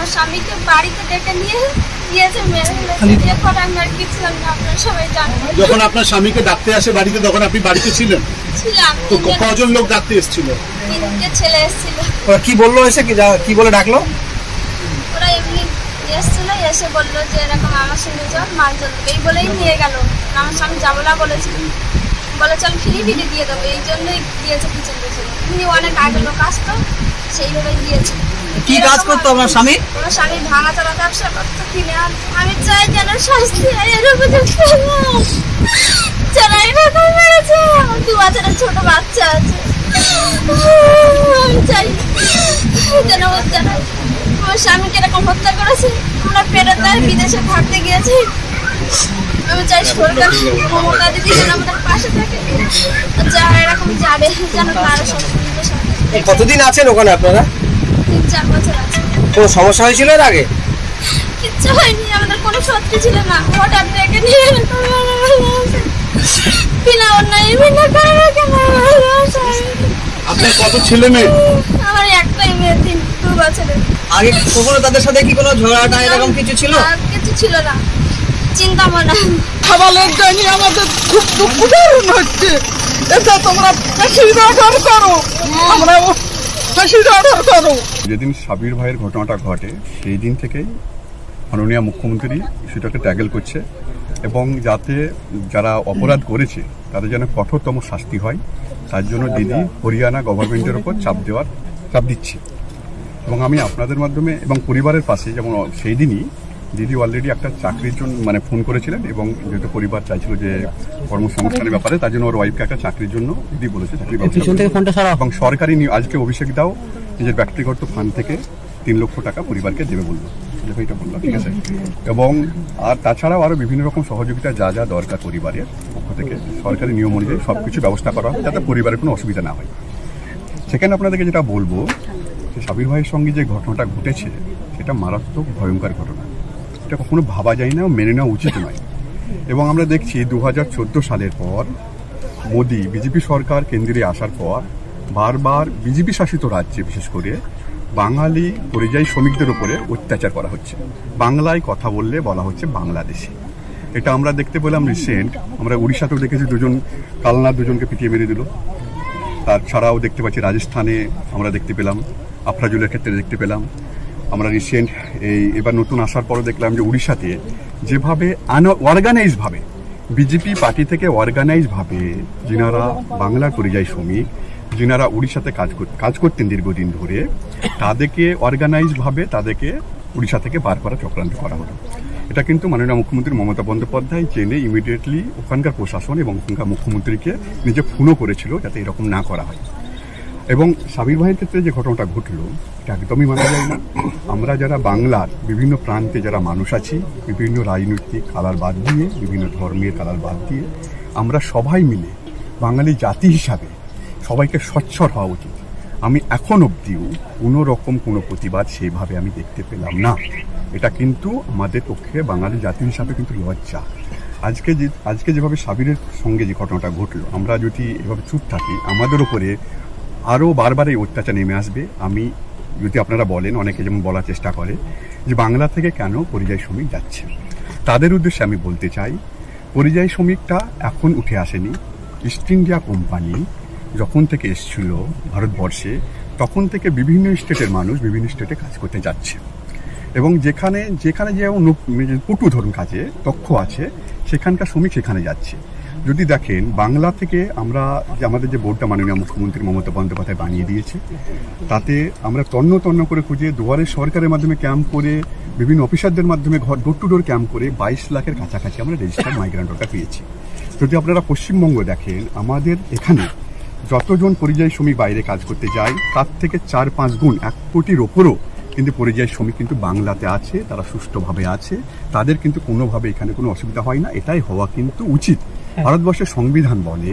আমার স্বামীকে বাড়িতে ডেকে নিয়ে গিয়েছে মেরে ফেলেছে। এরপর আমি আর কি ছিলাম না, আপনারা সবাই জানেন। যখন আপনার স্বামীকে ডাকতে আসে বাড়িতে তখন আপনি বাড়িতে ছিলেন? ছিলাম। তো কজন লোক ডাকতে এসেছিল? 3টে ছেলে এসেছিল। ওরা কি বললো এসে, কি বলে ডাকলো? ওরা এমনি এসেছিল, এসে বললো যে এরকম আমার সঙ্গে চল মাছ ধরবে, এই বলেই নিয়ে গেল। আমার স্বামী যাবো না বলেছিল, বলে চল ফিরি দিয়ে দেবো, এই জন্যই দিয়েছে পিছন পিছন। উনি অনেক আগে লোক আসতো, সেইভাবেই দিয়েছে। কি কাজ করতো আপনার স্বামী? আমার স্বামী ভাঙাচোরা ব্যবসা করতো, কিনে আনতো। আমি চাই যেন শাস্তি হয়, এরকম যারা এরকম মেরেছে। আমার 2 বছরের ছোট বাচ্চা আছে, আমি চাই যেন আমার স্বামীকে এরকম হত্যা করেছে। আমরা ফেরত বিদেশে থাকতে গিয়েছি। আমি চাই সরকার মমতা দিদি যেন আমাদের পাশে থাকে, যারা এরকম যাবে যেন তারা সংশোধনের সাথে। কতদিন আছেন ওখানে আপনারা? 3-4 বছর আছে। কোনো সমস্যা হয়েছিল এর আগে? কিচ্ছু হয়নি, আমাদের কোনো শত্রু ছিল না। হঠাৎ ডেকে নিয়ে বিনা অন্যায় বিনা কারণে কেন। আপনার কত ছেলে মেয়ে? আমার একটাই মেয়ে, 2 বছরের। আগে কখনো তাদের সাথে কি কোনো ঝগড়াটা এরকম কিছু ছিল? কিছু ছিল না, চিন্তা মনে। খাবারের জন্য আমাদের খুব দুঃখ হচ্ছে, এটা তোমরা ফাঁসির অর্ডার করো, আমরা ফাঁসির অর্ডার করো। যেদিন সাবির ভাইয়ের ঘটনাটা ঘটে সেই দিন থেকেই মাননীয় মুখ্যমন্ত্রী সেটাকে ট্যাগেল করছে এবং যাতে যারা অপরাধ করেছে তাদের যেন কঠোরতম শাস্তি হয়, তার জন্য দিদি হরিয়ানা গভর্নমেন্টের ওপর চাপ দিচ্ছে। এবং আমি আপনাদের মাধ্যমে এবং পরিবারের পাশে, যেমন সেই দিনই দিদি অলরেডি একটা চাকরির জন্য ফোন করেছিলেন এবং যেহেতু পরিবার চাইছিল যে কর্মসংস্থানের ব্যাপারে, তার জন্য ওর ওয়াইফকে একটা চাকরির জন্য দিদি বলেছে চাকরি এবং সরকারি আজকে অভিষেক দাও নিজের ব্যক্তিগত ফান্ড থেকে 3 লক্ষ টাকা পরিবারকে দেবে বললো, এটা বললো, ঠিক আছে। এবং আর তাছাড়াও আরও বিভিন্ন রকম সহযোগিতা যা যা দরকার পরিবারের পক্ষ থেকে সরকারি নিয়ম অনুযায়ী সব কিছু ব্যবস্থা করা হয় যাতে পরিবারের কোনো অসুবিধা না হয়। সেখানে আপনাদেরকে যেটা বলবো যে সাবির ভাইয়ের সঙ্গে যে ঘটনাটা ঘটেছে সেটা মারাত্মক ভয়ঙ্কর ঘটনা, এটা কখনো ভাবা যায় না, মেনে নেওয়া উচিত নয়। এবং আমরা দেখছি 2014 সালের পর মোদি বিজেপি সরকার কেন্দ্রে আসার পর বারবার বিজেপি শাসিত রাজ্যে বিশেষ করে বাঙালি পরিযায়ী শ্রমিকদের উপরে অত্যাচার করা হচ্ছে। বাংলায় কথা বললে বলা হচ্ছে বাংলাদেশি। এটা আমরা দেখতে পেলাম রিসেন্ট, আমরা উড়িষ্যাতেও দেখেছি কালনার দুজনকে পিটিয়ে মেরে দিল। তাছাড়াও দেখতে পাচ্ছি রাজস্থানে আমরা দেখতে পেলাম, আফরাজুলের ক্ষেত্রে দেখতে পেলাম। আমরা রিসেন্ট এবার নতুন আসার পরও দেখলাম যে উড়িষ্যাতে যেভাবে অর্গানাইজভাবে বিজেপি পার্টি থেকে অর্গানাইজভাবে যিনারা বাংলার পরিযায়ী শ্রমিক যিনারা উড়িষ্যাতে কাজ করতেন দীর্ঘদিন ধরে, তাদেরকে অর্গানাইজভাবে তাদেরকে উড়িষ্যা থেকে বার করা চক্রান্ত করা হলো। এটা কিন্তু মাননীয় মুখ্যমন্ত্রী মমতা বন্দ্যোপাধ্যায় জেনে ইমিডিয়েটলি ওখানকার প্রশাসন এবং ওখানকার মুখ্যমন্ত্রীকে নিজে ফোনও করেছিল যাতে এরকম না করা হয়। এবং সাবির ভাইয়ের ক্ষেত্রে যে ঘটনাটা ঘটলো এটা একদমই মানা যায় না। আমরা যারা বাংলার বিভিন্ন প্রান্তে যারা মানুষ আছি, বিভিন্ন রাজনৈতিক কালার বাদ দিয়ে, বিভিন্ন ধর্মের কালার বাদ দিয়ে, আমরা সবাই মিলে বাঙালি জাতি হিসাবে সবাইকে সোচ্চার হওয়া উচিত। আমি এখন অবধিও কোনো রকম কোনো প্রতিবাদ সেইভাবে আমি দেখতে পেলাম না। এটা কিন্তু আমাদের পক্ষে বাঙালি জাতি হিসাবে কিন্তু লজ্জা। আজকে যেভাবে সাবিরের সঙ্গে যে ঘটনাটা ঘটলো, আমরা যদি এভাবে চুপ থাকি আমাদের উপরে আরও বারবার এই অত্যাচার নেমে আসবে। আমি যদি আপনারা বলেন, অনেকে যেমন বলার চেষ্টা করে যে বাংলা থেকে কেন পরিযায়ী শ্রমিক যাচ্ছে, তাদের উদ্দেশ্যে আমি বলতে চাই পরিযায়ী শ্রমিকটা এখন উঠে আসেনি। ইস্ট ইন্ডিয়া কোম্পানি যখন থেকে এসেছিল ভারতবর্ষে তখন থেকে বিভিন্ন স্টেটের মানুষ বিভিন্ন স্টেটে কাজ করতে যাচ্ছে এবং যেখানে যেমন পটু ধরুন কাজে দক্ষ আছে সেখানকার শ্রমিক সেখানে যাচ্ছে। যদি দেখেন বাংলা থেকে আমরা আমাদের যে বোর্ডটা মাননীয় মুখ্যমন্ত্রী মমতা বন্দ্যোপাধ্যায় বানিয়ে দিয়েছে, তাতে আমরা তন্ন করে খুঁজে দুয়ারে সরকারের মাধ্যমে ক্যাম্প করে বিভিন্ন অফিসারদের মাধ্যমে ডোর টু ডোর ক্যাম্প করে 22 লাখের কাছাকাছি আমরা রেজিস্টার্ড মাইগ্রেন্ট ওয়ার্কার পেয়েছি। যদি আপনারা পশ্চিমবঙ্গ দেখেন, আমাদের এখানে যতজন পরিযায়ী শ্রমিক বাইরে কাজ করতে যায় তার থেকে 4-5 গুণ 1 কোটির ওপরও কিন্তু পরিযায়ী শ্রমিক কিন্তু বাংলাতে আছে, তারা সুষ্ঠুভাবে আছে, তাদের কিন্তু কোনোভাবে এখানে কোনো অসুবিধা হয় না। এটাই হওয়া কিন্তু উচিত। ভারতবর্ষের সংবিধান বলে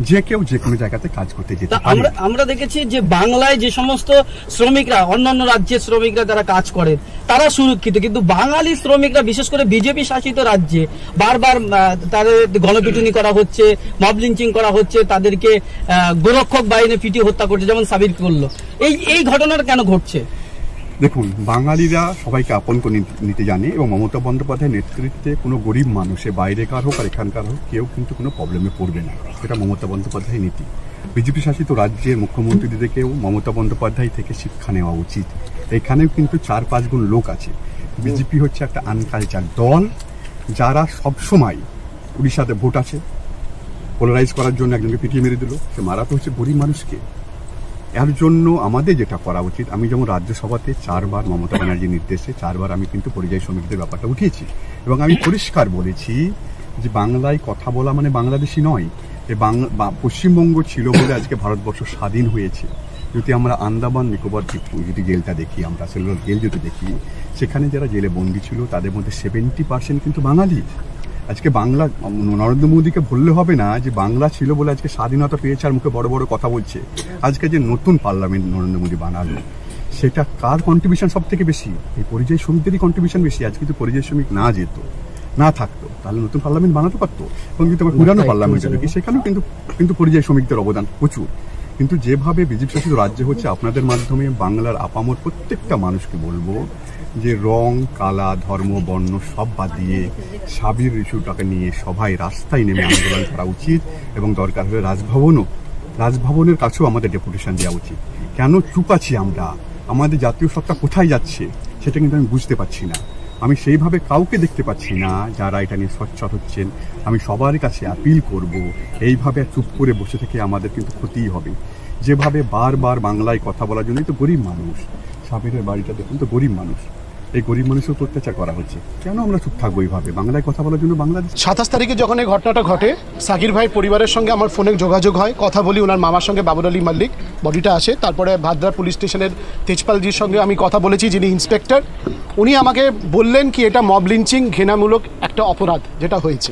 যে কেউ যে কোনো জায়গাতে কাজ করতে যেতে পারে। আমরা দেখেছি যে বাংলায় যে সমস্ত শ্রমিকরা অন্যান্য রাজ্যের শ্রমিকরা যারা কাজ করেন তারা সুরক্ষিত, কিন্তু বাঙালি শ্রমিকরা বিশেষ করে বিজেপি শাসিত রাজ্যে বারবার তাদের গণপিটুনি করা হচ্ছে, মব লিঞ্চিং করা হচ্ছে, তাদেরকে গোরক্ষক বাহিনী পিটিয়ে হত্যা করছে, যেমন সাবির করলো। এই ঘটনাটা কেন ঘটছে? দেখুন, বাঙালিরা সবাইকে আপন করে নিতে জানে এবং মমতা বন্দ্যোপাধ্যায়ের নেতৃত্বে কোনো গরিব মানুষে বাইরেকার হোক আর এখানকার হোক কেউ কিন্তু কোনো প্রবলেমে পড়বে না, এটা মমতা বন্দ্যোপাধ্যায়ের নীতি। বিজেপি শাসিত রাজ্যের মুখ্যমন্ত্রীদেরকেও মমতা বন্দ্যোপাধ্যায় থেকে শিক্ষা নেওয়া উচিত। এখানেও কিন্তু 4-5 গুণ লোক আছে। বিজেপি হচ্ছে একটা আনকালচার দল, যারা সবসময় উড়িষ্যাতে ভোট আছে পোলারাইজ করার জন্য একজনকে পিটিয়ে মেরে দিল, সে মারাতে হচ্ছে গরিব মানুষকে। এর জন্য আমাদের যেটা করা উচিত, আমি যেমন রাজ্যসভাতে 4 বার মমতা ব্যানার্জির নির্দেশে 4 বার আমি কিন্তু পরিযায়ী শ্রমিকদের ব্যাপারটা উঠিয়েছি এবং আমি পরিষ্কার বলেছি যে বাংলায় কথা বলা মানে বাংলাদেশি নয়। পশ্চিমবঙ্গ ছিল বলে আজকে ভারতবর্ষ স্বাধীন হয়েছে। যদি আমরা আন্দামান নিকোবর যদি জেলটা দেখি, আমরা সেলুলার জেল যদি দেখি, সেখানে যারা জেলে বন্দী ছিল তাদের মধ্যে 70% কিন্তু বাঙালি। আজকে বাংলা নরেন্দ্র মোদীকে বললে হবে না যে বাংলা ছিল বলে আজকে স্বাধীনতা পেয়েছে আর মুখে বড় বড় কথা বলছে। আজকে যে নতুন পার্লামেন্ট নরেন্দ্র মোদী বানালো, সেটা কার কন্ট্রিবিউশন সব থেকে বেশি? এই পরিযায়ী শ্রমিকদেরই কন্ট্রিবিউশন বেশি। আজকে যদি পরিযায়ী শ্রমিক না থাকতো তাহলে নতুন পার্লামেন্ট বানাতে পারতো এবং কিন্তু আমার পুরানো পার্লামেন্টে দেখি সেখানেও কিন্তু পরিযায়ী শ্রমিকদের অবদান প্রচুর। কিন্তু যেভাবে বিজেপি শাসিত রাজ্য হচ্ছে, আপনাদের মাধ্যমে বাংলার আপামর প্রত্যেকটা মানুষকে বলবো যে রং, কালা, ধর্ম, বর্ণ সব বাদ দিয়ে সাবির ইস্যুটাকে নিয়ে সবাই রাস্তায় নেমে আন্দোলন করা উচিত এবং দরকার হলে রাজভবনের কাছেও আমাদের ডেপুটেশন দেওয়া উচিত। কেন চুপ আছি আমরা? আমাদের জাতীয় সত্তা কোথায় যাচ্ছে সেটা কিন্তু আমি বুঝতে পারছি না। আমি সেইভাবে কাউকে দেখতে পাচ্ছি না যারা এটা নিয়ে সোচ্চার হচ্ছেন। আমি সবার কাছে আপিল করব, এইভাবে চুপ করে বসে থেকে আমাদের কিন্তু ক্ষতিই হবে। যেভাবে বারবার বাংলায় কথা বলার জন্যই তো গরিব মানুষ, সাবিরের বাড়িটা দেখুন তো গরিব মানুষ, এই গরিব মানুষের উপর অত্যাচার করা হচ্ছে। কেন আমরা চুপ থাকবো এইভাবে বাংলায় কথা বলার জন্য? বাংলাদেশ 27 তারিখে যখন এই ঘটনাটা ঘটে, সাকির ভাই পরিবারের সঙ্গে আমার ফোনে যোগাযোগ হয়, কথা বলি। ওনার মামার সঙ্গে বাবুর আলী মল্লিক, বডিটা আসে। তারপরে ভাদ্রা পুলিশ স্টেশনের তেজপালজির সঙ্গে আমি কথা বলেছি, যিনি ইন্সপেক্টর। উনি আমাকে বললেন কি এটা মব লিঞ্চিং, ঘৃণামূলক একটা অপরাধ যেটা হয়েছে।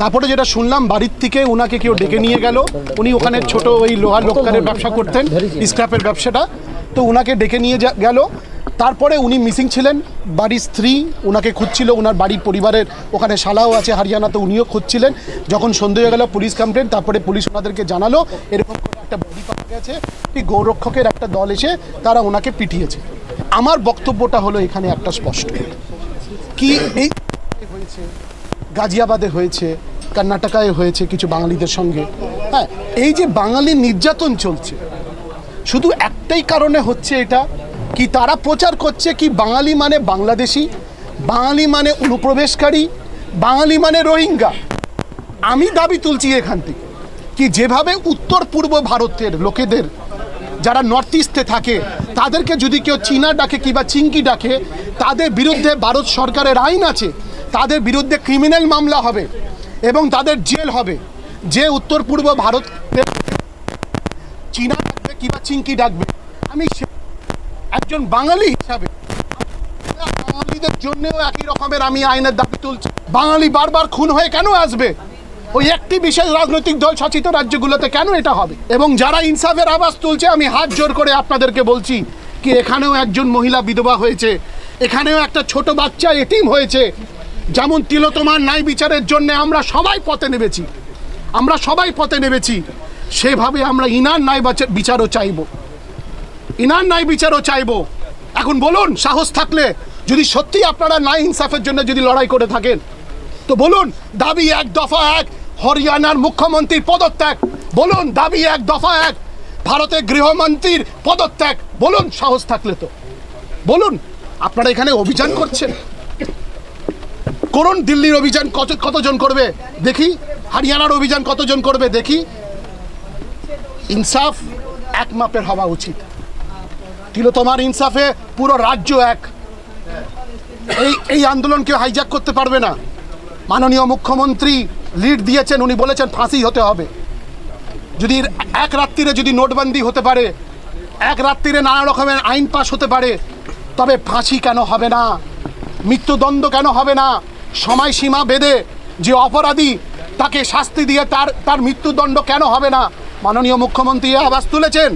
তারপরে যেটা শুনলাম, বাড়ির থেকে ওনাকে কেউ ডেকে নিয়ে গেল। উনি ওখানে ছোট ওই লোহার লোককারের ব্যবসা করতেন, স্ক্র্যাপের ব্যবসাটা, তো ওনাকে ডেকে নিয়ে গেল। তারপরে উনি মিসিং ছিলেন। বাড়ির স্ত্রী ওনাকে খুঁজছিল, ওনার বাড়ির পরিবারের ওখানে শালাও আছে হরিয়ানাতে, উনিও খুঁজছিলেন। যখন সন্ধ্যে হয়ে গেল পুলিশ কমপ্লেন, তারপরে পুলিশ ওনাদেরকে জানালো এরকম করে একটা বডি পাওয়া গেছে, গৌরক্ষকের একটা দল এসে তারা ওনাকে পিটিয়েছে। আমার বক্তব্যটা হলো এখানে একটা স্পষ্ট, কি এই হয়েছে গাজিয়াবাদে হয়েছে, কর্ণাটকায় হয়েছে কিছু বাঙালিদের সঙ্গে। হ্যাঁ, এই যে বাঙালি নির্যাতন চলছে শুধু একটাই কারণে হচ্ছে, এটা কি তারা প্রচার করছে কি বাঙালি মানে বাংলাদেশি, বাঙালি মানে অনুপ্রবেশকারী, বাঙালি মানে রোহিঙ্গা। আমি দাবি তুলছি এখান থেকে কি যেভাবে উত্তর পূর্ব ভারতের লোকেদের যারা নর্থ ইস্টে থাকে তাদেরকে যদি কেউ চীনা ডাকে কিংবা চিংকি ডাকে, তাদের বিরুদ্ধে ভারত সরকারের আইন আছে, তাদের বিরুদ্ধে ক্রিমিনাল মামলা হবে এবং তাদের জেল হবে। যে উত্তর পূর্ব ভারতের চীনা ডাকবে কিংবা চিংকি ডাকবে, আমি একজন বাঙালি হিসাবে বাঙালিদের জন্যও একই রকমের আমি আইনের দাবি তুলছি। বাঙালি বারবার খুন হয়ে কেন আসবে? ওই একটি বিশেষ রাজনৈতিক দল শাসিত রাজ্যগুলোতে কেন এটা হবে? এবং যারা ইনসাফের আওয়াজ তুলছে, আমি হাত জোর করে আপনাদেরকে বলছি কি এখানেও একজন মহিলা বিধবা হয়েছে, এখানেও একটা ছোট বাচ্চা এতিম হয়েছে। যেমন তিলোত্তমার ন্যায় বিচারের জন্য আমরা সবাই পথে নেমেছি, সেভাবে আমরা ইনার ন্যায় বিচারও চাইবো। এখন বলুন, সাহস থাকলে যদি সত্যি আপনারা ন্যায় ইনসাফের জন্য যদি লড়াই করে থাকেন তো বলুন দাবি 1 দফা 1 হরিয়ানার মুখ্যমন্ত্রীর পদত্যাগ, বলুন দাবি 1 দফা 1 ভারতের গৃহমন্ত্রীর পদত্যাগ, বলুন সাহস থাকলে তো বলুন। আপনারা এখানে অভিযান করছেন, করুন। দিল্লির অভিযান কতজন করবে দেখি, হরিয়ানার অভিযান কতজন করবে দেখি। ইনসাফ এক মাপের হওয়া উচিত। তিলোত্তমার ইনসাফে পুরো রাজ্য এক। এই আন্দোলন কেউ হাইজ্যাক করতে পারবে না। মাননীয় মুখ্যমন্ত্রী লিড দিয়েছেন, উনি বলেছেন ফাঁসি হতে হবে। যদি এক রাত্রিরে যদি নোটবন্দি হতে পারে, এক রাত্রিরে নানা রকমের আইন পাস হতে পারে, তবে ফাঁসি কেন হবে না? মৃত্যুদণ্ড কেন হবে না? সময়সীমা বেঁধে যে অপরাধী তাকে শাস্তি দিয়ে তার মৃত্যুদণ্ড কেন হবে না? মাননীয় মুখ্যমন্ত্রী আওয়াজ তুলেছেন।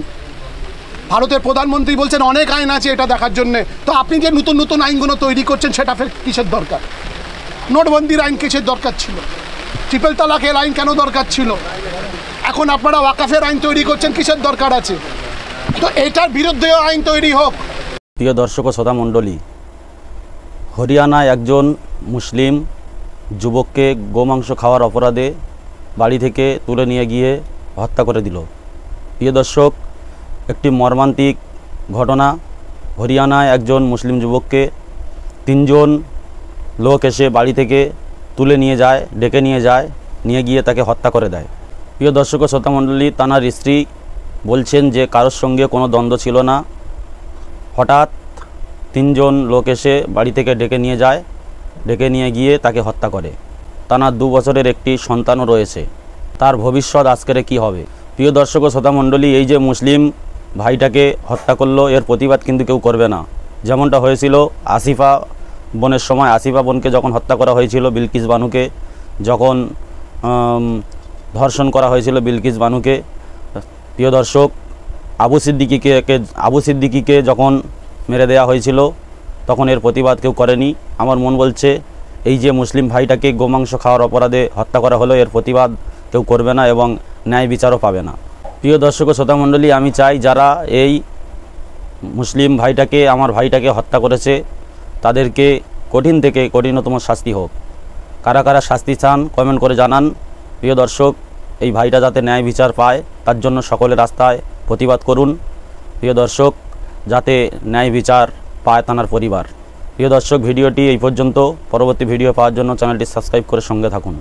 ভারতের প্রধানমন্ত্রী বলছেন অনেক আইন আছে এটা দেখার জন্যে। তো আপনি যে নতুন নতুন আইনগুলো তৈরি করছেন সেটা ফের কিসের দরকার? নোটবন্দির আইন কিসের দরকার ছিল? ট্রিপল তালাকের আইন কেন দরকার ছিল? এখন আপনারা ওয়াকাফের আইন তৈরি করছেন, কিসের দরকার আছে? তো এটার বিরুদ্ধেও আইন তৈরি হোক। প্রিয় দর্শক ও শ্রোতা মণ্ডলী, হরিয়ানায় একজন মুসলিম যুবককে গোমাংস খাওয়ার অপরাধে বাড়ি থেকে তুলে নিয়ে গিয়ে হত্যা করে দিল। প্রিয় দর্শক, একটি মর্মান্তিক ঘটনা। হরিয়ানায় একজন মুসলিম যুবককে 3 জন লোক এসে বাড়ি থেকে তুলে নিয়ে যায়, ডেকে নিয়ে যায়, নিয়ে গিয়ে তাকে হত্যা করে দেয়। প্রিয় দর্শক ও শ্রোতা মণ্ডলী, তানার স্ত্রী বলছেন যে কারোর সঙ্গে কোনো দ্বন্দ্ব ছিল না। হঠাৎ 3 জন লোক এসে বাড়ি থেকে ডেকে নিয়ে যায়, ডেকে নিয়ে গিয়ে তাকে হত্যা করে। তানার 2 বছরের একটি সন্তানও রয়েছে। তার ভবিষ্যৎ আজকের কি হবে? প্রিয় দর্শক ও শ্রোতা মণ্ডলী, এই যে মুসলিম ভাইটাকে হত্যা করলো, এর প্রতিবাদ কিন্তু কেউ করবে না। যেমনটা হয়েছিল আসিফা বোনের সময়। আসিফা বোনকে যখন হত্যা করা হয়েছিল, বিলকিস বানুকে যখন ধর্ষণ করা হয়েছিল বিলকিস বানুকে, প্রিয় দর্শক, আবু সিদ্দিকিকে যখন মেরে দেয়া হয়েছিল, তখন এর প্রতিবাদ কেউ করেনি। আমার মন বলছে এই যে মুসলিম ভাইটাকে গোমাংস খাওয়ার অপরাধে হত্যা করা হলো, এর প্রতিবাদ কেউ করবে না এবং ন্যায় বিচারও পাবে না। প্রিয় দর্শক ও শ্রোতা মণ্ডলী, আমি চাই যারা এই মুসলিম ভাইটাকে, আমার ভাইটাকে হত্যা করেছে, তাদেরকে কঠিন থেকে কঠিনতম শাস্তি হোক। কারা কারা শাস্তি চান কমেন্ট করে জানান। প্রিয় দর্শক, এই ভাইটা যাতে ন্যায় বিচার পায়, তার জন্য সকলে রাস্তায় প্রতিবাদ করুন। প্রিয় দর্শক, যাতে ন্যায় বিচার পায় তানার পরিবার। প্রিয় দর্শক, ভিডিওটি এই পর্যন্ত। পরবর্তী ভিডিও পাওয়ার জন্য চ্যানেলটি সাবস্ক্রাইব করে সঙ্গে থাকুন।